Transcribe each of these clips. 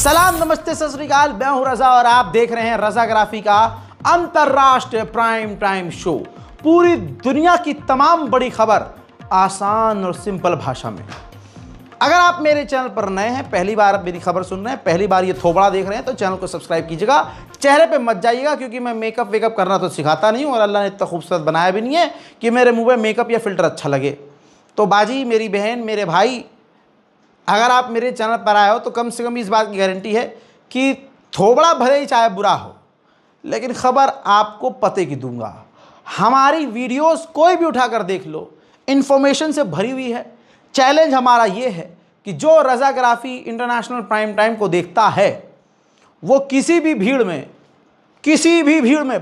सलाम, नमस्ते, सत श्री अकाल। मैं हूं रजा और आप देख रहे हैं रजाग्राफी का अंतरराष्ट्रीय प्राइम टाइम शो। पूरी दुनिया की तमाम बड़ी खबर आसान और सिंपल भाषा में। अगर आप मेरे चैनल पर नए हैं, पहली बार मेरी खबर सुन रहे हैं, पहली बार ये थोबड़ा देख रहे हैं, तो चैनल को सब्सक्राइब कीजिएगा। चेहरे पे मत जाइएगा, क्योंकि मैं मेकअप वेकअप करना तो सिखाता नहीं हूँ और अल्लाह ने इतना खूबसूरत बनाया भी नहीं है कि मेरे मुंह पे मेकअप या फिल्टर अच्छा लगे। तो बाजी, मेरी बहन, मेरे भाई, अगर आप मेरे चैनल पर आए हो तो कम से कम इस बात की गारंटी है कि थोबड़ा भले ही चाहे बुरा हो, लेकिन खबर आपको पते की दूंगा। हमारी वीडियोस कोई भी उठाकर देख लो, इंफॉर्मेशन से भरी हुई है। चैलेंज हमारा ये है कि जो रजाग्राफी इंटरनेशनल प्राइम टाइम को देखता है, वो किसी भी भीड़ में,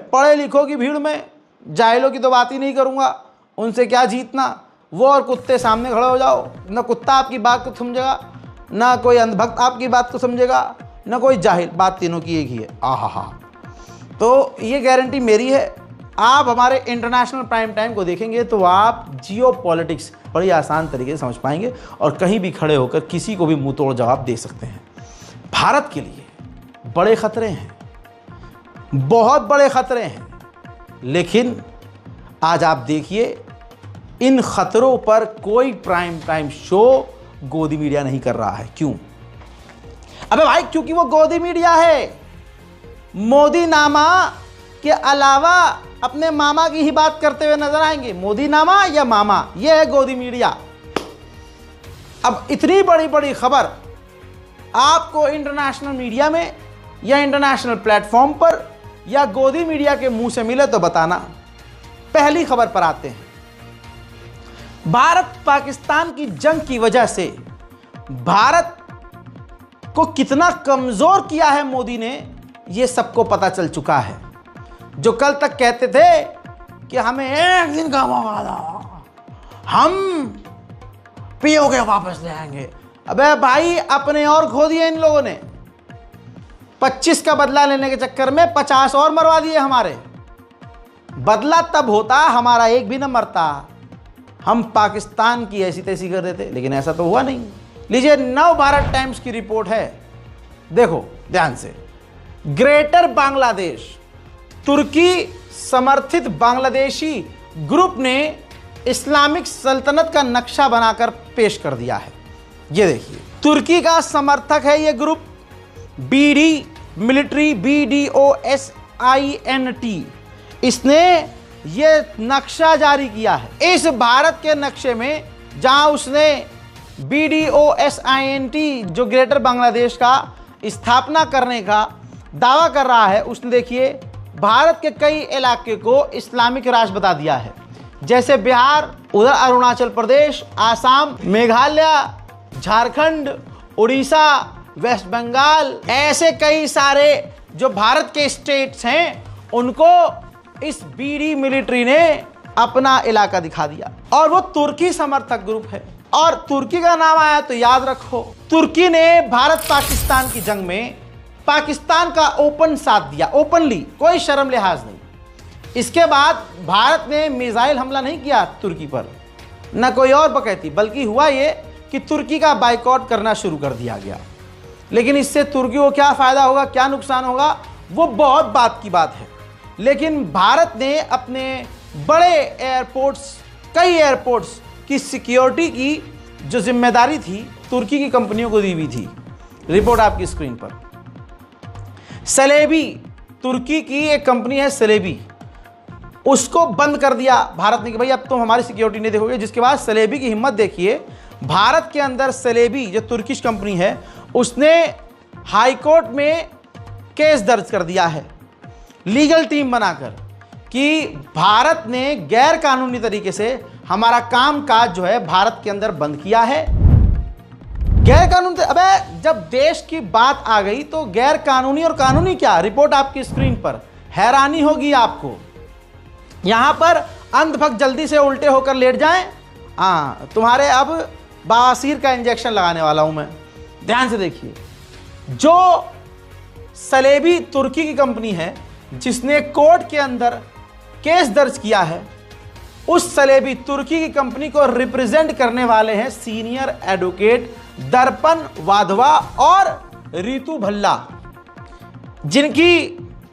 पढ़े लिखों की भीड़ में, जाहिलों की तो बात ही नहीं करूँगा, उनसे क्या जीतना। वो और कुत्ते सामने खड़े हो जाओ, ना कुत्ता आपकी बात को समझेगा, ना कोई अंधभक्त आपकी बात को समझेगा, ना कोई जाहिल। बात तीनों की एक ही है। आहा। तो ये गारंटी मेरी है। आप हमारे इंटरनेशनल प्राइम टाइम को देखेंगे तो आप जियो पॉलिटिक्स बड़ी आसान तरीके से समझ पाएंगे और कहीं भी खड़े होकर किसी को भी मुंह तोड़ जवाब दे सकते हैं। भारत के लिए बड़े खतरे हैं, बहुत बड़े खतरे हैं, लेकिन आज आप देखिए, इन खतरों पर कोई प्राइम टाइम शो गोदी मीडिया नहीं कर रहा है। क्यों? अबे भाई, क्योंकि वो गोदी मीडिया है। मोदी नामा के अलावा अपने मामा की ही बात करते हुए नजर आएंगे। मोदी नामा या मामा, ये है गोदी मीडिया। अब इतनी बड़ी बड़ी खबर आपको इंटरनेशनल मीडिया में या इंटरनेशनल प्लेटफॉर्म पर या गोदी मीडिया के मुंह से मिले तो बताना। पहली खबर पर आते हैं। भारत पाकिस्तान की जंग की वजह से भारत को कितना कमजोर किया है मोदी ने, यह सबको पता चल चुका है। जो कल तक कहते थे कि हमें एक दिन का मौका दो, हम पीओके वापस ले आएंगे। अबे भाई, अपने और खो दिए इन लोगों ने। 25 का बदला लेने के चक्कर में 50 और मरवा दिए हमारे। बदला तब होता, हमारा एक भी न मरता। हम पाकिस्तान की ऐसी तैसी कर देते, लेकिन ऐसा तो हुआ नहीं। लीजिए, नव भारत टाइम्स की रिपोर्ट है, देखो ध्यान से। ग्रेटर बांग्लादेश, तुर्की समर्थित बांग्लादेशी ग्रुप ने इस्लामिक सल्तनत का नक्शा बनाकर पेश कर दिया है। ये देखिए, तुर्की का समर्थक है ये ग्रुप, बीडी मिलिट्री, BDOSINT। इसने ये नक्शा जारी किया है। इस भारत के नक्शे में जहां उसने BDOSINT जो ग्रेटर बांग्लादेश का स्थापना करने का दावा कर रहा है, उसने देखिए भारत के कई इलाके को इस्लामिक राष्ट्र बता दिया है। जैसे बिहार, उधर अरुणाचल प्रदेश, आसाम, मेघालय, झारखंड, उड़ीसा, वेस्ट बंगाल, ऐसे कई सारे जो भारत के स्टेट्स हैं, उनको इस बीडी मिलिट्री ने अपना इलाका दिखा दिया। और वो तुर्की समर्थक ग्रुप है। और तुर्की का नाम आया तो याद रखो, तुर्की ने भारत पाकिस्तान की जंग में पाकिस्तान का ओपन साथ दिया, ओपनली, कोई शर्म लिहाज नहीं। इसके बाद भारत ने मिसाइल हमला नहीं किया तुर्की पर, न कोई और बकैती, बल्कि हुआ ये कि तुर्की का बाइकआउट करना शुरू कर दिया गया। लेकिन इससे तुर्की को क्या फायदा होगा, क्या नुकसान होगा, वो बहुत बात की बात है। लेकिन भारत ने अपने बड़े एयरपोर्ट्स, कई एयरपोर्ट्स की सिक्योरिटी की जो जिम्मेदारी थी, तुर्की की कंपनियों को दी हुई थी। रिपोर्ट आपकी स्क्रीन पर। सलेबी, तुर्की की एक कंपनी है सलेबी, उसको बंद कर दिया भारत ने कि भाई अब तुम हमारी सिक्योरिटी नहीं देखोगे। जिसके बाद सलेबी की हिम्मत देखिए, भारत के अंदर सलेबी जो तुर्किश कंपनी है, उसने हाईकोर्ट में केस दर्ज कर दिया है, लीगल टीम बनाकर, कि भारत ने गैर कानूनी तरीके से हमारा काम काज जो है भारत के अंदर बंद किया है। गैर कानूनी, अबे जब देश की बात आ गई तो गैर कानूनी और कानूनी क्या। रिपोर्ट आपकी स्क्रीन पर। हैरानी होगी आपको। यहां पर अंधभक्त जल्दी से उल्टे होकर लेट जाएं। हाँ, तुम्हारे अब बवासीर का इंजेक्शन लगाने वाला हूं मैं। ध्यान से देखिए, जो सलेबी तुर्की की कंपनी है जिसने कोर्ट के अंदर केस दर्ज किया है, उस सलेबी तुर्की की कंपनी को रिप्रेजेंट करने वाले हैं सीनियर एडवोकेट दर्पण वाधवा और रितु भल्ला, जिनकी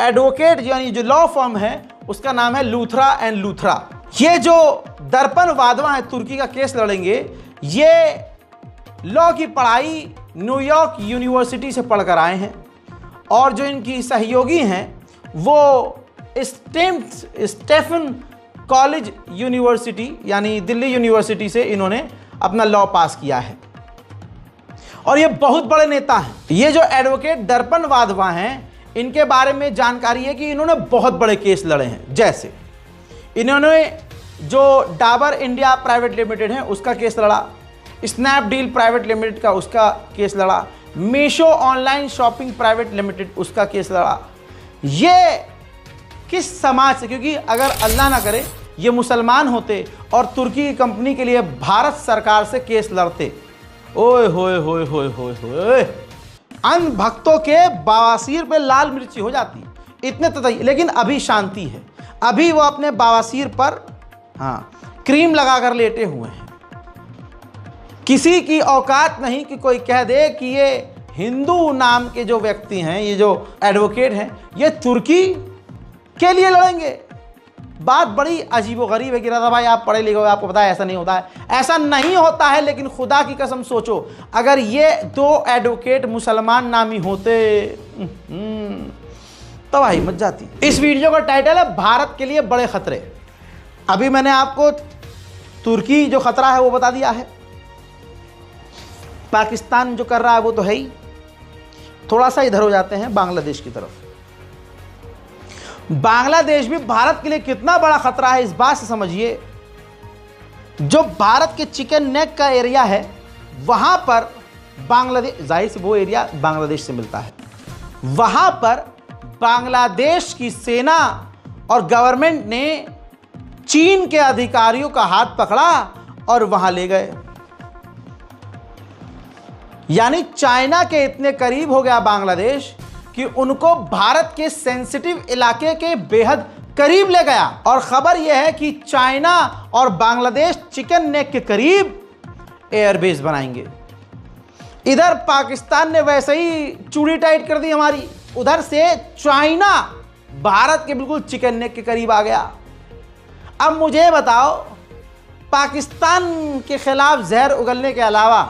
एडवोकेट यानी जो लॉ फर्म है उसका नाम है लूथरा एंड लूथरा। ये जो दर्पण वाधवा है तुर्की का केस लड़ेंगे, ये लॉ की पढ़ाई न्यूयॉर्क यूनिवर्सिटी से पढ़कर आए हैं और जो इनकी सहयोगी हैं वो स्टेफन कॉलेज यूनिवर्सिटी यानी दिल्ली यूनिवर्सिटी से इन्होंने अपना लॉ पास किया है और ये बहुत बड़े नेता हैं। ये जो एडवोकेट दर्पण वाधवा हैं, इनके बारे में जानकारी है कि इन्होंने बहुत बड़े केस लड़े हैं। जैसे इन्होंने जो डाबर इंडिया प्राइवेट लिमिटेड है उसका केस लड़ा, स्नैपडील प्राइवेट लिमिटेड का उसका केस लड़ा, Meesho online shopping private limited उसका केस लड़ा। ये किस समाज से, क्योंकि अगर अल्लाह ना करे ये मुसलमान होते और तुर्की की कंपनी के लिए भारत सरकार से केस लड़ते, ओए होए होए होए होए होए, अन्य भक्तों के बवासीर पे लाल मिर्ची हो जाती, इतने तो। लेकिन अभी शांति है, अभी वो अपने बवासीर पर क्रीम लगाकर लेटे हुए हैं। किसी की औकात नहीं कि कोई कह दे कि ये हिंदू नाम के जो व्यक्ति हैं, ये जो एडवोकेट हैं, ये तुर्की के लिए लड़ेंगे। बात बड़ी अजीबोगरीब है कि रज़ा भाई आप पढ़े लिखे हो, आपको पता है ऐसा नहीं होता है। ऐसा नहीं होता है, लेकिन खुदा की कसम सोचो, अगर ये दो एडवोकेट मुसलमान नामी होते तो भाई मच जाती। इस वीडियो का टाइटल है भारत के लिए बड़े खतरे। अभी मैंने आपको तुर्की जो खतरा है वो बता दिया है, पाकिस्तान जो कर रहा है वो तो है ही। थोड़ा सा इधर हो जाते हैं बांग्लादेश की तरफ। बांग्लादेश भी भारत के लिए कितना बड़ा खतरा है इस बात से समझिए। जो भारत के चिकन नेक का एरिया है वहां पर बांग्लादेश, जाहिर से वो एरिया बांग्लादेश से मिलता है, वहां पर बांग्लादेश की सेना और गवर्नमेंट ने चीन के अधिकारियों का हाथ पकड़ा और वहां ले गए। यानी चाइना के इतने करीब हो गया बांग्लादेश कि उनको भारत के सेंसिटिव इलाके के बेहद करीब ले गया। और खबर यह है कि चाइना और बांग्लादेश चिकन नेक के करीब एयरबेस बनाएंगे। इधर पाकिस्तान ने वैसे ही चूड़ी टाइट कर दी हमारी, उधर से चाइना भारत के बिल्कुल चिकन नेक के करीब आ गया। अब मुझे बताओ, पाकिस्तान के खिलाफ जहर उगलने के अलावा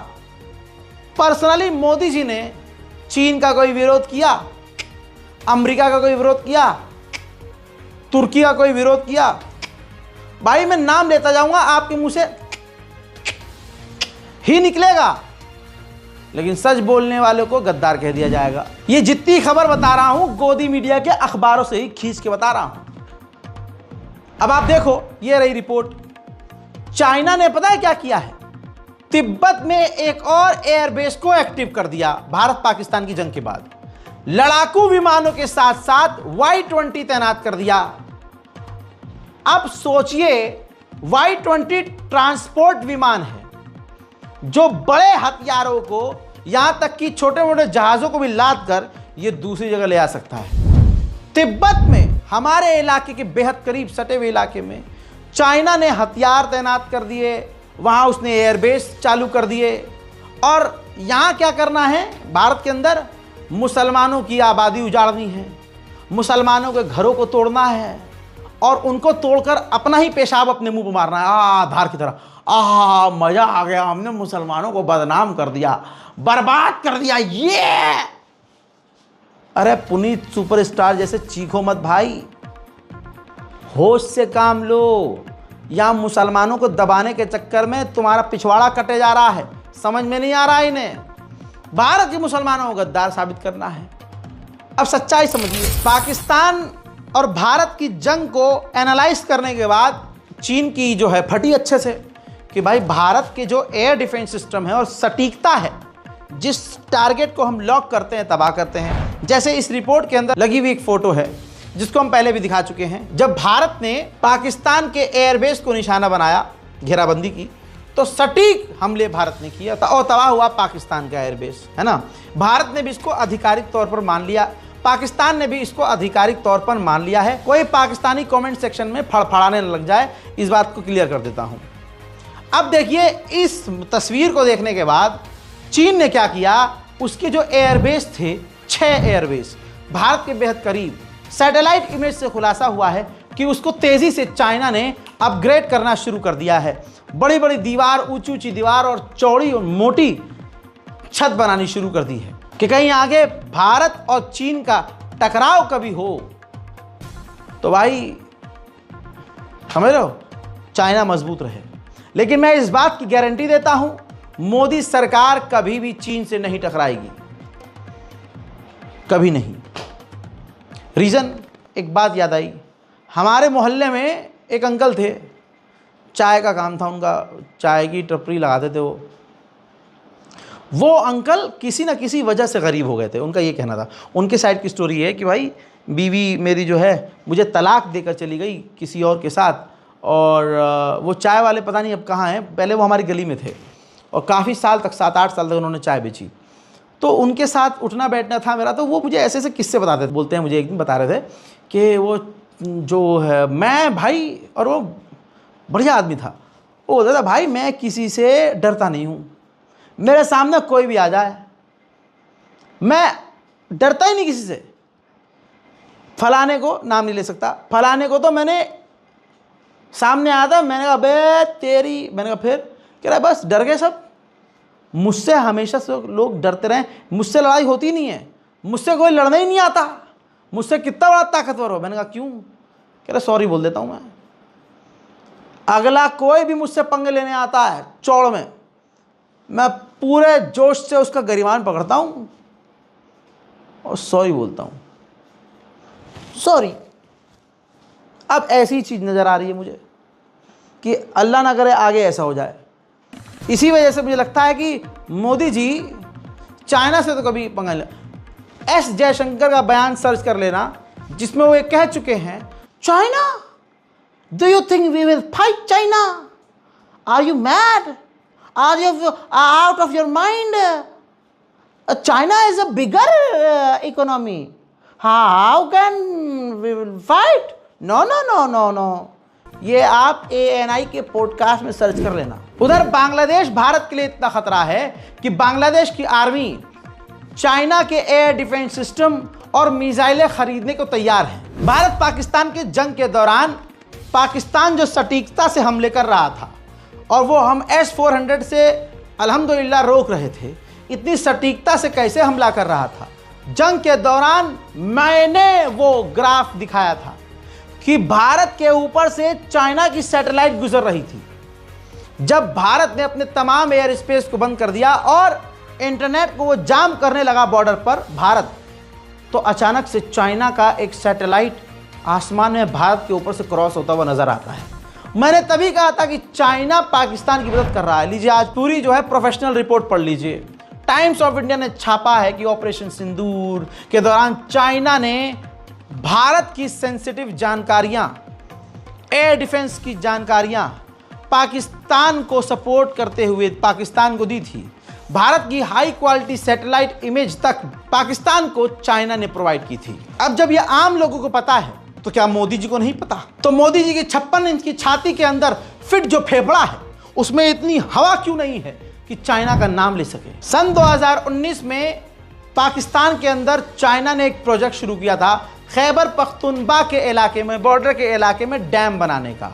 पर्सनली मोदी जी ने चीन का कोई विरोध किया, अमेरिका का कोई विरोध किया, तुर्की का कोई विरोध किया? भाई मैं नाम लेता जाऊंगा आपके मुंह से ही निकलेगा, लेकिन सच बोलने वालों को गद्दार कह दिया जाएगा। ये जितनी खबर बता रहा हूं गोदी मीडिया के अखबारों से ही खींच के बता रहा हूं। अब आप देखो, ये रही रिपोर्ट। चाइना ने पता है क्या किया है? तिब्बत में एक और एयरबेस को एक्टिव कर दिया भारत पाकिस्तान की जंग के बाद। लड़ाकू विमानों के साथ साथ Y-20 तैनात कर दिया। अब सोचिए, Y-20 ट्रांसपोर्ट विमान है जो बड़े हथियारों को, यहां तक कि छोटे मोटे जहाजों को भी लाद कर यह दूसरी जगह ले आ सकता है। तिब्बत में, हमारे इलाके के बेहद करीब सटे हुए इलाके में चाइना ने हथियार तैनात कर दिए, वहां उसने एयरबेस चालू कर दिए। और यहां क्या करना है? भारत के अंदर मुसलमानों की आबादी उजाड़नी है, मुसलमानों के घरों को तोड़ना है और उनको तोड़कर अपना ही पेशाब अपने मुंह पर मारना है, धार की तरह। मजा आ गया, हमने मुसलमानों को बदनाम कर दिया, बर्बाद कर दिया। ये अरे पुनीत सुपरस्टार जैसे चीखो मत भाई, होश से काम लो। या मुसलमानों को दबाने के चक्कर में तुम्हारा पिछवाड़ा कटे जा रहा है, समझ में नहीं आ रहा है। इन्हें भारत के मुसलमानों को गद्दार साबित करना है। अब सच्चाई समझिए। पाकिस्तान और भारत की जंग को एनालाइज करने के बाद चीन की जो है फटी अच्छे से कि भाई भारत के जो एयर डिफेंस सिस्टम है और सटीकता है, जिस टारगेट को हम लॉक करते हैं तबाह करते हैं। जैसे इस रिपोर्ट के अंदर लगी हुई एक फोटो है जिसको हम पहले भी दिखा चुके हैं। जब भारत ने पाकिस्तान के एयरबेस को निशाना बनाया, घेराबंदी की, तो सटीक हमले भारत ने किया और तबाह हुआ पाकिस्तान का एयरबेस, है ना। भारत ने भी इसको आधिकारिक तौर पर मान लिया, पाकिस्तान ने भी इसको आधिकारिक तौर पर मान लिया है। कोई पाकिस्तानी कमेंट सेक्शन में फड़फड़ाने न लग जाए, इस बात को क्लियर कर देता हूं। अब देखिए, इस तस्वीर को देखने के बाद चीन ने क्या किया? उसके जो एयरबेस थे, 6 एयरबेस भारत के बेहद करीब, सैटेलाइट इमेज से खुलासा हुआ है कि उसको तेजी से चाइना ने अपग्रेड करना शुरू कर दिया है। बड़ी बड़ी दीवार, ऊंची ऊंची दीवार और चौड़ी और मोटी छत बनानी शुरू कर दी है कि कहीं आगे भारत और चीन का टकराव कभी हो तो भाई समझ रहे हो, चाइना मजबूत रहे। लेकिन मैं इस बात की गारंटी देता हूं, मोदी सरकार कभी भी चीन से नहीं टकराएगी, कभी नहीं। रीजन, एक बात याद आई, हमारे मोहल्ले में एक अंकल थे, चाय का काम था उनका, चाय की टपरी लगाते थे वो अंकल किसी ना किसी वजह से गरीब हो गए थे। उनका ये कहना था, उनके साइड की स्टोरी है कि भाई बीवी मेरी जो है मुझे तलाक देकर चली गई किसी और के साथ, और वो चाय वाले पता नहीं अब कहाँ हैं, पहले वो हमारी गली में थे और काफ़ी साल तक, 7-8 साल तक उन्होंने चाय बेची। तो उनके साथ उठना बैठना था मेरा, तो वो मुझे ऐसे ऐसे किस्से बताते थे। बोलते हैं मुझे एक दिन बता रहे थे कि वो जो है मैं भाई, और वो बढ़िया आदमी था, वो बोलता था भाई मैं किसी से डरता नहीं हूँ, मेरे सामने कोई भी आ जाए मैं डरता ही नहीं किसी से। फलाने को, नाम नहीं ले सकता, फलाने को तो मैंने सामने आया था, मैंने कहा बे तेरी, मैंने कहा फिर, कह रहा बस डर गए सब, मुझसे हमेशा से लोग डरते रहे, मुझसे लड़ाई होती नहीं है, मुझसे कोई लड़ना ही नहीं आता, मुझसे कितना बड़ा ताकतवर हो। मैंने कहा क्यों? कह रहा सॉरी बोल देता हूँ मैं, अगला कोई भी मुझसे पंगे लेने आता है चौड़ में, मैं पूरे जोश से उसका गरिमान पकड़ता हूँ और सॉरी बोलता हूँ, सॉरी। अब ऐसी चीज़ नज़र आ रही है मुझे कि अल्लाह ना करे आगे ऐसा हो जाए। इसी वजह से मुझे लगता है कि मोदी जी चाइना से तो कभी पंगा नहीं। एस जयशंकर का बयान सर्च कर लेना, जिसमें वो ये कह चुके हैं, China, do you think we will fight China? Are you mad? Are you out of your mind? China is a bigger economy, how can we will fight? No no no no no. ये आप ANI के podcast में search कर लेना। उधर बांग्लादेश भारत के लिए इतना खतरा है कि बांग्लादेश की आर्मी चाइना के एयर डिफेंस सिस्टम और मिसाइलें खरीदने को तैयार है। भारत पाकिस्तान के जंग के दौरान पाकिस्तान जो सटीकता से हमले कर रहा था, और वो हम S-400 से अल्हम्दुलिल्लाह रोक रहे थे, इतनी सटीकता से कैसे हमला कर रहा था। जंग के दौरान मैंने वो ग्राफ दिखाया था कि भारत के ऊपर से चाइना की सैटेलाइट गुजर रही थी। जब भारत ने अपने तमाम एयर स्पेस को बंद कर दिया और इंटरनेट को वो जाम करने लगा बॉर्डर पर भारत, तो अचानक से चाइना का एक सैटेलाइट आसमान में भारत के ऊपर से क्रॉस होता हुआ नजर आता है। मैंने तभी कहा था कि चाइना पाकिस्तान की मदद कर रहा है। लीजिए आज पूरी जो है प्रोफेशनल रिपोर्ट पढ़ लीजिए। टाइम्स ऑफ इंडिया ने छापा है कि ऑपरेशन सिंदूर के दौरान चाइना ने भारत की सेंसिटिव जानकारियां, एयर डिफेंस की जानकारियां पाकिस्तान को सपोर्ट करते हुए पाकिस्तान को दी थी। भारत की हाई क्वालिटी सैटेलाइट इमेज तक पाकिस्तान को चाइना ने प्रोवाइड की थी। अब जब यह आम लोगों को पता है तो क्या मोदी जी को नहीं पता? तो मोदी जी की 56 इंच की छाती के अंदर फिट जो फेफड़ा है उसमें इतनी हवा क्यों नहीं है कि चाइना का नाम ले सके? सन 2019 में पाकिस्तान के अंदर चाइना ने एक प्रोजेक्ट शुरू किया था खैबर पख्तूनख्वा के इलाके में, बॉर्डर के इलाके में डैम बनाने का।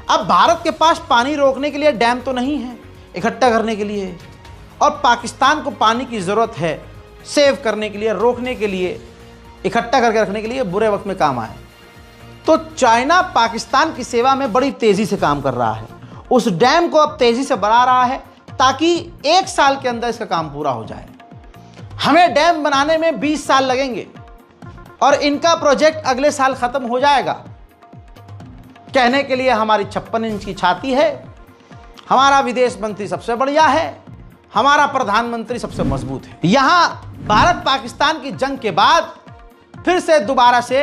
अब भारत के पास पानी रोकने के लिए डैम तो नहीं है इकट्ठा करने के लिए, और पाकिस्तान को पानी की ज़रूरत है सेव करने के लिए, रोकने के लिए, इकट्ठा करके रखने के लिए, बुरे वक्त में काम आए। तो चाइना पाकिस्तान की सेवा में बड़ी तेज़ी से काम कर रहा है। उस डैम को अब तेज़ी से बढ़ा रहा है ताकि 1 साल के अंदर इसका काम पूरा हो जाए। हमें डैम बनाने में 20 साल लगेंगे और इनका प्रोजेक्ट अगले साल ख़त्म हो जाएगा। कहने के लिए हमारी 56 इंच की छाती है, हमारा विदेश मंत्री सबसे बढ़िया है, हमारा प्रधानमंत्री सबसे मजबूत है। यहाँ भारत पाकिस्तान की जंग के बाद फिर से दोबारा से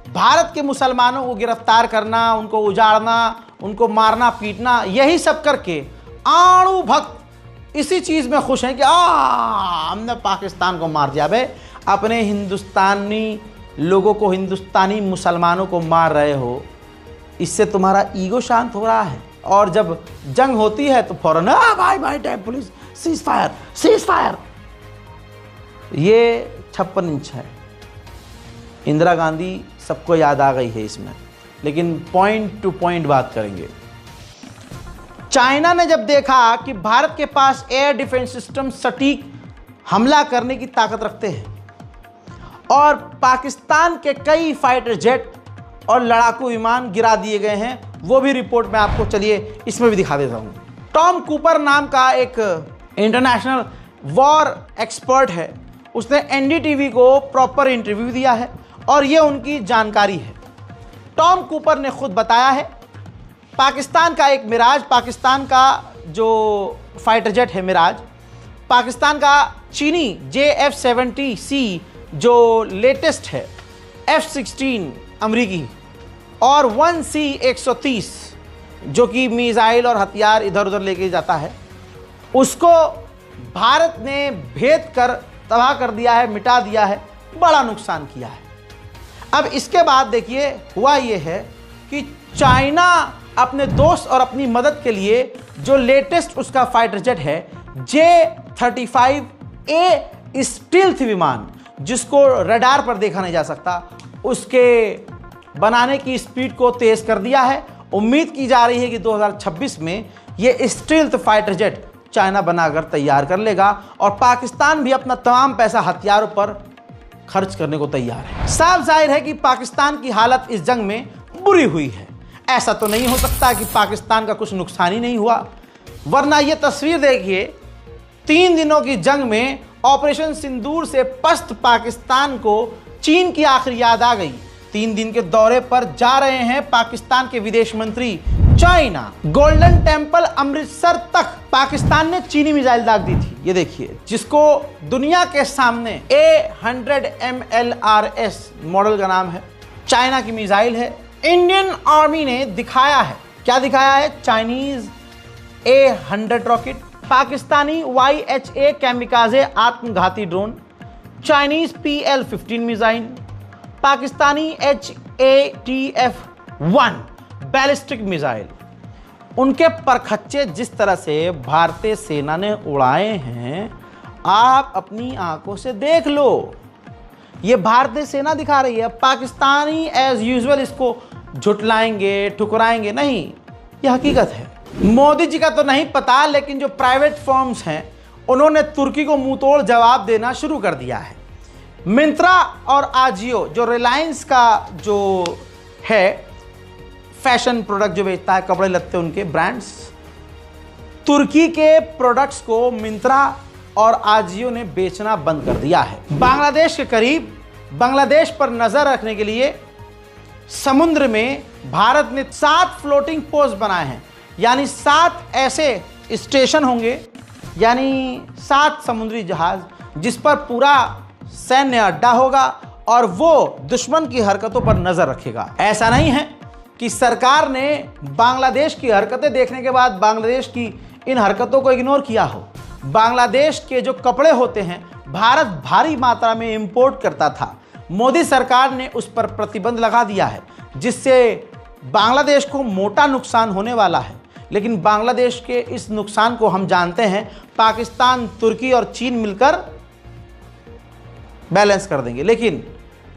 भारत के मुसलमानों को गिरफ्तार करना, उनको उजाड़ना, उनको मारना पीटना, यही सब करके आणु भक्त इसी चीज़ में खुश हैं कि हमने पाकिस्तान को मार दिया। बे अपने हिंदुस्तानी लोगों को, हिंदुस्तानी मुसलमानों को मार रहे हो, इससे तुम्हारा ईगो शांत हो रहा है। और जब जंग होती है तो फौरन भाई भाई type police, cease fire, cease fire. ये 56 इंच है। इंदिरा गांधी सबको याद आ गई है इसमें, लेकिन पॉइंट टू पॉइंट बात करेंगे। चाइना ने जब देखा कि भारत के पास एयर डिफेंस सिस्टम सटीक हमला करने की ताकत रखते हैं और पाकिस्तान के कई फाइटर जेट और लड़ाकू विमान गिरा दिए गए हैं, वो भी रिपोर्ट में आपको चलिए इसमें भी दिखा देता हूं। टॉम कूपर नाम का एक इंटरनेशनल वॉर एक्सपर्ट है, उसने एनडीटीवी को प्रॉपर इंटरव्यू दिया है और ये उनकी जानकारी है। टॉम कूपर ने खुद बताया है पाकिस्तान का एक मिराज, पाकिस्तान का जो फाइटर जेट है मिराज, पाकिस्तान का चीनी JF-70C जो लेटेस्ट है, F-16 अमरीकी और 1C-130 जो कि मिसाइल और हथियार इधर उधर लेके जाता है, उसको भारत ने भेद कर तबाह कर दिया है, मिटा दिया है, बड़ा नुकसान किया है। अब इसके बाद देखिए हुआ ये है कि चाइना अपने दोस्त और अपनी मदद के लिए जो लेटेस्ट उसका फाइटर जेट है J-35A स्टील्थ विमान, जिसको रडार पर देखा नहीं जा सकता, उसके बनाने की स्पीड को तेज कर दिया है। उम्मीद की जा रही है कि 2026 में ये स्टील्थ फाइटर जेट चाइना बनाकर तैयार कर लेगा और पाकिस्तान भी अपना तमाम पैसा हथियारों पर खर्च करने को तैयार है। साफ जाहिर है कि पाकिस्तान की हालत इस जंग में बुरी हुई है। ऐसा तो नहीं हो सकता कि पाकिस्तान का कुछ नुकसान ही नहीं हुआ, वरना ये तस्वीर देखिए, 3 दिनों की जंग में ऑपरेशन सिंदूर से पस्त पाकिस्तान को चीन की आखिर याद आ गई। 3 दिन के दौरे पर जा रहे हैं पाकिस्तान के विदेश मंत्री चाइना। गोल्डन टेम्पल अमृतसर तक पाकिस्तान ने चीनी मिसाइल दाग दी थी, ये देखिए, जिसको दुनिया के सामने A100 MLRS मॉडल का नाम है, चाइना की मिसाइल है। इंडियन आर्मी ने दिखाया है, क्या दिखाया है? Chinese A100 rocket, Pakistani YHA कैमिकाजे आत्मघाती drone, Chinese PL-15 missile, Pakistani HATF-1 ballistic missile. उनके परखच्चे जिस तरह से भारतीय सेना ने उड़ाए हैं, आप अपनी आंखों से देख लो। ये भारतीय सेना दिखा रही है, पाकिस्तानी एज यूजुअल इसको झुटलाएंगे, ठुकराएंगे नहीं, यह हकीकत है। मोदी जी का तो नहीं पता, लेकिन जो प्राइवेट फर्म्स हैं उन्होंने तुर्की को मुंहतोड़ जवाब देना शुरू कर दिया है। मिंत्रा और आजियो जो रिलायंस का जो है फैशन प्रोडक्ट जो बेचता है, कपड़े लत्ते उनके ब्रांड्स, तुर्की के प्रोडक्ट्स को मिंत्रा और आजियो ने बेचना बंद कर दिया है। बांग्लादेश के करीब, बांग्लादेश पर नजर रखने के लिए समुद्र में भारत ने 7 फ्लोटिंग पोस्ट बनाए हैं, यानी 7 ऐसे स्टेशन होंगे, यानी 7 समुद्री जहाज जिस पर पूरा सैन्य अड्डा होगा और वो दुश्मन की हरकतों पर नजर रखेगा। ऐसा नहीं है कि सरकार ने बांग्लादेश की हरकतें देखने के बाद बांग्लादेश की इन हरकतों को इग्नोर किया हो। बांग्लादेश के जो कपड़े होते हैं भारत भारी मात्रा में इंपोर्ट करता था, मोदी सरकार ने उस पर प्रतिबंध लगा दिया है, जिससे बांग्लादेश को मोटा नुकसान होने वाला है। लेकिन बांग्लादेश के इस नुकसान को हम जानते हैं, पाकिस्तान, तुर्की और चीन मिलकर बैलेंस कर देंगे, लेकिन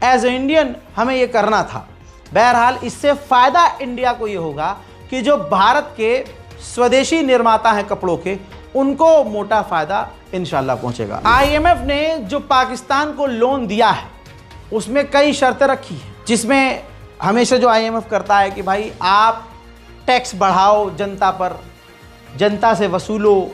एज ए इंडियन हमें ये करना था। बहरहाल इससे फ़ायदा इंडिया को ये होगा कि जो भारत के स्वदेशी निर्माता हैं कपड़ों के, उनको मोटा फ़ायदा इंशाल्लाह पहुंचेगा। IMF ने जो पाकिस्तान को लोन दिया है उसमें कई शर्तें रखी हैं, जिसमें हमेशा जो IMF करता है कि भाई आप टैक्स बढ़ाओ जनता पर, जनता से वसूलो,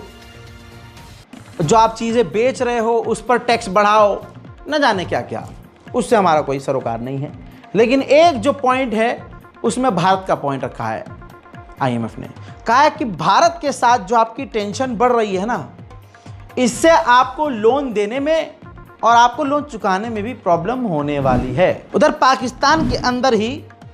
जो आप चीज़ें बेच रहे हो उस पर टैक्स बढ़ाओ, न जाने क्या क्या, उससे हमारा कोई सरोकार नहीं है। लेकिन एक जो पॉइंट है उसमें भारत का पॉइंट रखा है। IMF ने कहा है कि भारत के साथ जो आपकी टेंशन बढ़ रही है ना, इससे आपको लोन देने में और आपको लोन चुकाने में भी प्रॉब्लम होने वाली है। उधर पाकिस्तान के अंदर ही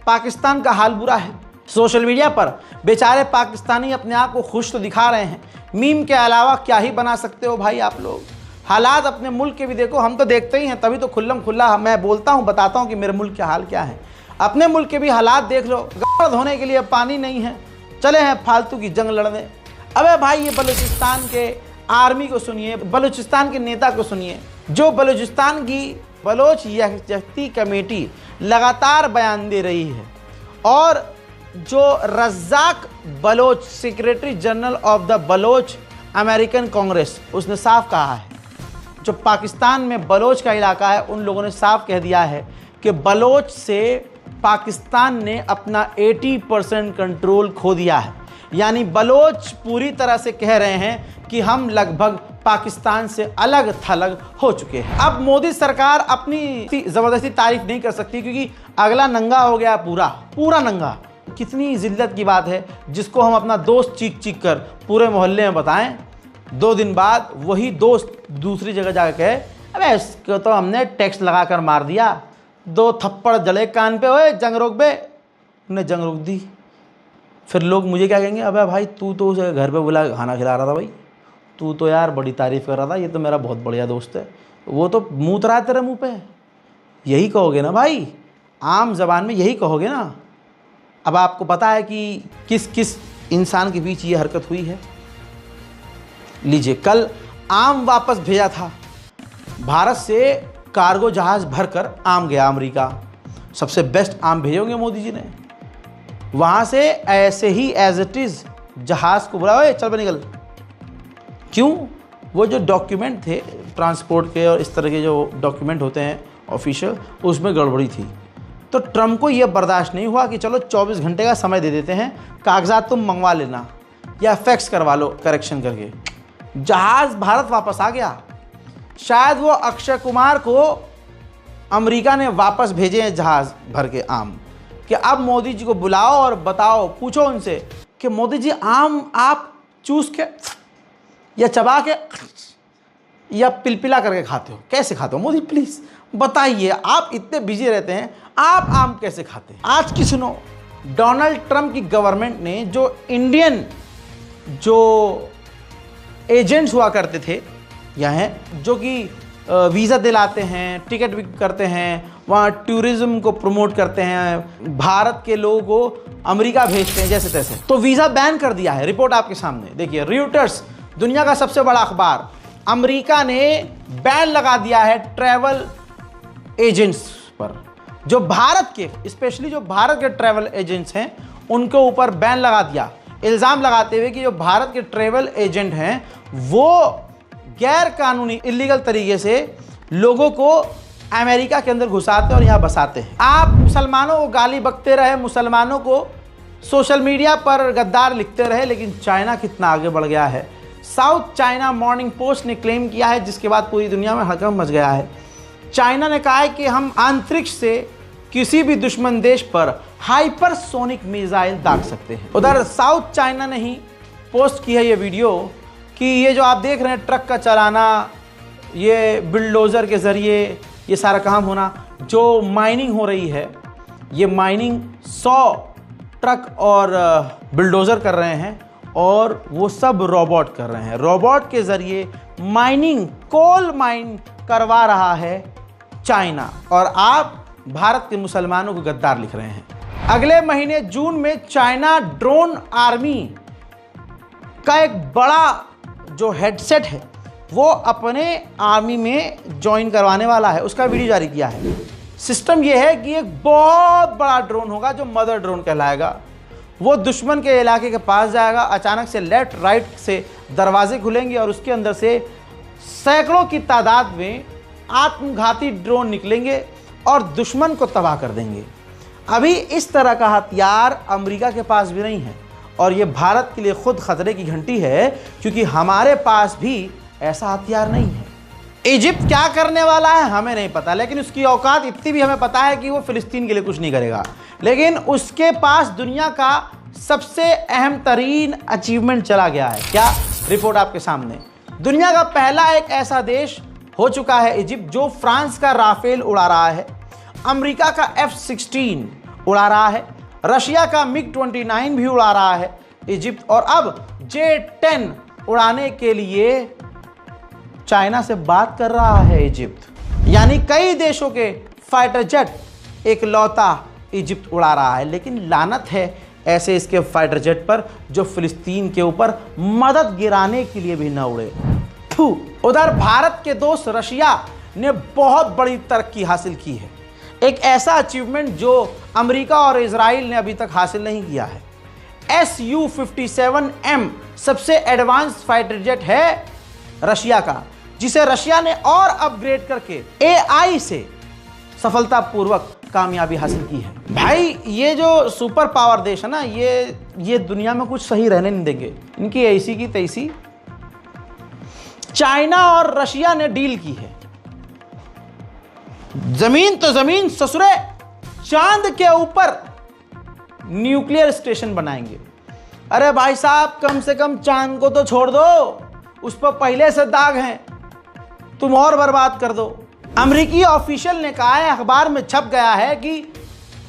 पाकिस्तान का हाल बुरा है। सोशल मीडिया पर बेचारे पाकिस्तानी अपने आप को खुश तो दिखा रहे हैं, मीम के अलावा क्या ही बना सकते हो भाई आप लोग। हालात अपने मुल्क के भी देखो, हम तो देखते ही हैं, तभी तो खुल्लम खुल्ला मैं बोलता हूँ, बताता हूँ कि मेरे मुल्क का हाल क्या है। अपने मुल्क के भी हालात देख लो, गाड़ धोने के लिए पानी नहीं है, चले हैं फालतू की जंग लड़ने। अबे भाई ये बलूचिस्तान के आर्मी को सुनिए, बलूचिस्तान के नेता को सुनिए, जो बलूचिस्तान की बलोच यकजहती कमेटी लगातार बयान दे रही है, और जो Razzaq Baloch secretary general of the Baloch American Congress, उसने साफ कहा है, जो पाकिस्तान में बलोच का इलाका है, उन लोगों ने साफ कह दिया है कि बलोच से पाकिस्तान ने अपना 80% कंट्रोल खो दिया है। यानी बलोच पूरी तरह से कह रहे हैं कि हम लगभग पाकिस्तान से अलग थलग हो चुके हैं। अब मोदी सरकार अपनी ज़बरदस्ती तारीफ नहीं कर सकती, क्योंकि अगला नंगा हो गया, पूरा नंगा। कितनी जिल्लत की बात है, जिसको हम अपना दोस्त चीख चीख कर पूरे मोहल्ले में बताएं, 2 दिन बाद वही दोस्त दूसरी जगह जाकर कहे, अबे इसको तो हमने टैक्स लगा कर मार दिया, 2 थप्पड़ जले कान पे, ओए जंग रोक बे, उन्हें जंग रोक दी। फिर लोग मुझे क्या कहेंगे, अबे भाई तू तो उसे घर पे बुला खाना खिला रहा था, भाई तू तो यार बड़ी तारीफ़ कर रहा था, ये तो मेरा बहुत बढ़िया दोस्त है, वो तो मूत रहा है तेरे मुँह पे। यही कहोगे ना भाई, आम ज़बान में यही कहोगे ना। अब आपको पता है कि किस किस इंसान के बीच ये हरकत हुई है। लीजिए, कल आम वापस भेजा था, भारत से कार्गो जहाज़ भरकर आम गया अमेरिका। सबसे बेस्ट आम भेजोगे मोदी जी ने। वहाँ से ऐसे ही एज इट इज़ जहाज़ को बोला, ओए चल बे निकल। क्यों? वो जो डॉक्यूमेंट थे ट्रांसपोर्ट के और इस तरह के जो डॉक्यूमेंट होते हैं ऑफिशियल, उसमें गड़बड़ी थी। तो ट्रम्प को यह बर्दाश्त नहीं हुआ कि चलो 24 घंटे का समय दे देते हैं, कागजात तुम मंगवा लेना या फैक्स करवा लो करेक्शन करके। जहाज़ भारत वापस आ गया। शायद वो अक्षय कुमार को अमेरिका ने वापस भेजे हैं जहाज़ भर के आम, कि अब मोदी जी को बुलाओ और बताओ, पूछो उनसे कि मोदी जी आम आप चूस के या चबा के या पिलपिला करके खाते हो, कैसे खाते हो? मोदी प्लीज़ बताइए, आप इतने बिजी रहते हैं, आप आम कैसे खाते हैं? आज की सुनो, डोनाल्ड ट्रंप की गवर्नमेंट ने जो इंडियन जो एजेंट्स हुआ करते थे यहाँ, जो कि वीज़ा दिलाते हैं, टिकट भी करते हैं, वहाँ टूरिज़्म को प्रमोट करते हैं, भारत के लोगों को अमेरिका भेजते हैं जैसे तैसे, तो वीज़ा बैन कर दिया है। रिपोर्ट आपके सामने देखिए, रॉयटर्स, दुनिया का सबसे बड़ा अखबार, अमेरिका ने बैन लगा दिया है ट्रैवल एजेंट्स पर। जो भारत के, स्पेशली जो भारत के ट्रैवल एजेंट्स हैं, उनके ऊपर बैन लगा दिया, इल्ज़ाम लगाते हुए कि जो भारत के ट्रैवल एजेंट हैं वो गैर कानूनी इलीगल तरीके से लोगों को अमेरिका के अंदर घुसाते और यहाँ बसाते हैं। आप मुसलमानों को गाली बकते रहे, मुसलमानों को सोशल मीडिया पर गद्दार लिखते रहे, लेकिन चाइना कितना आगे बढ़ गया है। साउथ चाइना मॉर्निंग पोस्ट ने क्लेम किया है, जिसके बाद पूरी दुनिया में हड़कंप मच गया है। चाइना ने कहा है कि हम अंतरिक्ष से किसी भी दुश्मन देश पर हाइपरसोनिक मिसाइल दाग सकते हैं। उधर साउथ चाइना ने ही पोस्ट की है ये वीडियो कि ये जो आप देख रहे हैं ट्रक का चलाना, ये बिल्डोज़र के ज़रिए ये सारा काम होना, जो माइनिंग हो रही है, ये माइनिंग 100 ट्रक और बिल्डोज़र कर रहे हैं, और वो सब रोबोट कर रहे हैं। रोबोट के ज़रिए माइनिंग, कोल माइन करवा रहा है चाइना, और आप भारत के मुसलमानों को गद्दार लिख रहे हैं। अगले महीने जून में चाइना ड्रोन आर्मी का एक बड़ा जो हेडसेट है वो अपने आर्मी में ज्वाइन करवाने वाला है, उसका वीडियो जारी किया है। सिस्टम यह है कि एक बहुत बड़ा ड्रोन होगा जो मदर ड्रोन कहलाएगा। वो दुश्मन के इलाके के पास जाएगा, अचानक से लेफ्ट राइट से दरवाजे खुलेंगे और उसके अंदर से सैकड़ों की तादाद में आत्मघाती ड्रोन निकलेंगे और दुश्मन को तबाह कर देंगे। अभी इस तरह का हथियार अमेरिका के पास भी नहीं है, और ये भारत के लिए खुद खतरे की घंटी है, क्योंकि हमारे पास भी ऐसा हथियार नहीं है। इजिप्ट क्या करने वाला है हमें नहीं पता, लेकिन उसकी औकात इतनी भी हमें पता है कि वो फिलिस्तीन के लिए कुछ नहीं करेगा। लेकिन उसके पास दुनिया का सबसे अहम तरीन अचीवमेंट चला गया है। क्या? रिपोर्ट आपके सामने। दुनिया का पहला एक ऐसा देश हो चुका है इजिप्ट, जो फ्रांस का राफेल उड़ा रहा है, अमेरिका का F-16 उड़ा रहा है, रशिया का MiG-29 भी उड़ा रहा है इजिप्ट, और अब J-10 उड़ाने के लिए चाइना से बात कर रहा है इजिप्ट। यानी कई देशों के फाइटर जेट एक लौता इजिप्ट उड़ा रहा है। लेकिन लानत है ऐसे इसके फाइटर जेट पर जो फिलिस्तीन के ऊपर मदद गिराने के लिए भी न उड़े। उधर भारत के दोस्त रशिया ने बहुत बड़ी तरक्की हासिल की है, एक ऐसा अचीवमेंट जो अमेरिका और इजराइल ने अभी तक हासिल नहीं किया है। Su-57M सबसे एडवांस फाइटर जेट है रशिया का, जिसे रशिया ने और अपग्रेड करके AI से सफलतापूर्वक कामयाबी हासिल की है। भाई ये जो सुपर पावर देश है ना, ये दुनिया में कुछ सही रहने नहीं देंगे, इनकी ऐसी की तैसी। चाइना और रशिया ने डील की है, जमीन तो जमीन ससुरे, चांद के ऊपर न्यूक्लियर स्टेशन बनाएंगे। अरे भाई साहब, कम से कम चांद को तो छोड़ दो, उस पर पहले से दाग हैं, तुम और बर्बाद कर दो। अमेरिकी ऑफिशियल ने कहा है, अखबार में छप गया है कि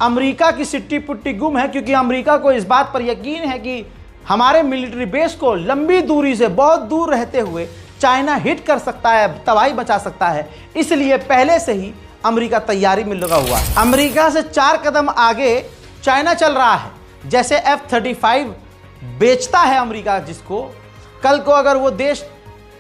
अमेरिका की सिट्टी पुट्टी गुम है, क्योंकि अमेरिका को इस बात पर यकीन है कि हमारे मिलिट्री बेस को लंबी दूरी से बहुत दूर रहते हुए चाइना हिट कर सकता है, तबाही मचा सकता है। इसलिए पहले से ही अमेरिका तैयारी में लगा हुआ है। अमेरिका से 4 कदम आगे चाइना चल रहा है। जैसे F-35 बेचता है अमेरिका, जिसको कल को अगर वो देश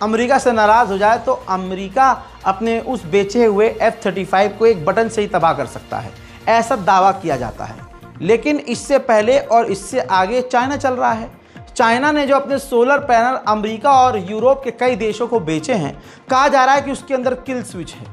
अमेरिका से नाराज हो जाए तो अमेरिका अपने उस बेचे हुए F-35 को एक बटन से ही तबाह कर सकता है, ऐसा दावा किया जाता है। लेकिन इससे पहले और इससे आगे चाइना चल रहा है। चाइना ने जो अपने सोलर पैनल अमेरिका और यूरोप के कई देशों को बेचे हैं, कहा जा रहा है कि उसके अंदर किल स्विच है,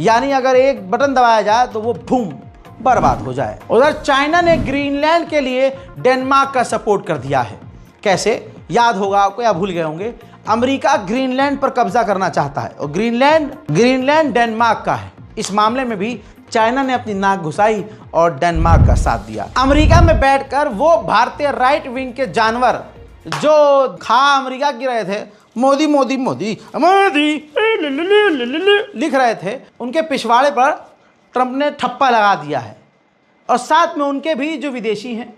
यानी अगर एक बटन दबाया जाए तो वो बूम बर्बाद हो जाए। उधर चाइना ने ग्रीनलैंड के लिए डेनमार्क का सपोर्ट कर दिया है। कैसे, याद होगा आपको या भूल गए होंगे, अमेरिका ग्रीनलैंड पर कब्जा करना चाहता है और ग्रीनलैंड डेनमार्क का है। इस मामले में भी चाइना ने अपनी नाक घुसाई और डेनमार्क का साथ दिया। अमेरिका में बैठकर वो भारतीय राइट विंग के जानवर जो खा अमेरिका की रहे थे, मोदी मोदी मोदी मोदी लिख रहे थे, उनके पिछवाड़े पर ट्रंप ने ठप्पा लगा दिया है। और साथ में उनके भी जो विदेशी हैं,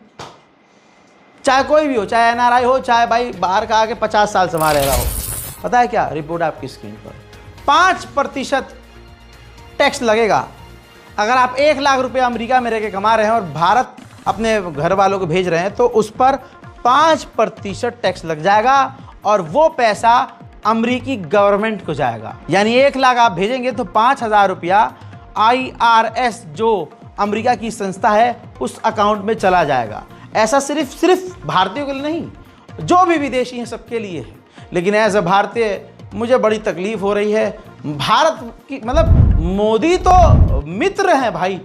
चाहे कोई भी हो, चाहे NRI हो, चाहे भाई बाहर का आके 50 साल से वहाँ रह रहा हो, पता है क्या, रिपोर्ट आपकी स्क्रीन पर, 5% टैक्स लगेगा। अगर आप 1 लाख रुपए अमेरिका में रह के कमा रहे हैं और भारत अपने घर वालों को भेज रहे हैं, तो उस पर 5% टैक्स लग जाएगा और वो पैसा अमेरिकी गवर्नमेंट को जाएगा। यानी 1 लाख आप भेजेंगे तो 5,000 रुपया IRS जो अमेरिका की संस्था है उस अकाउंट में चला जाएगा। ऐसा सिर्फ भारतीयों के लिए नहीं, जो भी विदेशी हैं सबके लिए है। लेकिन एज अ भारतीय मुझे बड़ी तकलीफ हो रही है। भारत की मतलब मोदी तो मित्र हैं भाई,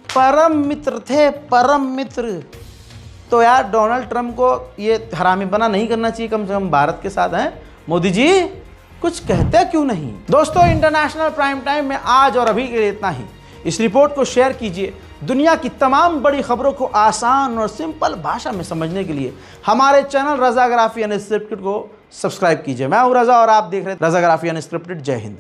परम मित्र थे, परम मित्र। तो यार डोनाल्ड ट्रंप को ये हरामी बना नहीं करना चाहिए, कम से कम भारत के साथ हैं। मोदी जी कुछ कहते क्यों नहीं। दोस्तों, इंटरनेशनल प्राइम टाइम में आज और अभी के लिए इतना ही। इस रिपोर्ट को शेयर कीजिए। दुनिया की तमाम बड़ी खबरों को आसान और सिंपल भाषा में समझने के लिए हमारे चैनल रज़ाग्राफी अनस्क्रिप्टेड को सब्सक्राइब कीजिए। मैं हूं रज़ा और आप देख रहे हैं रज़ाग्राफी अनस्क्रिप्टेड। जय हिंद।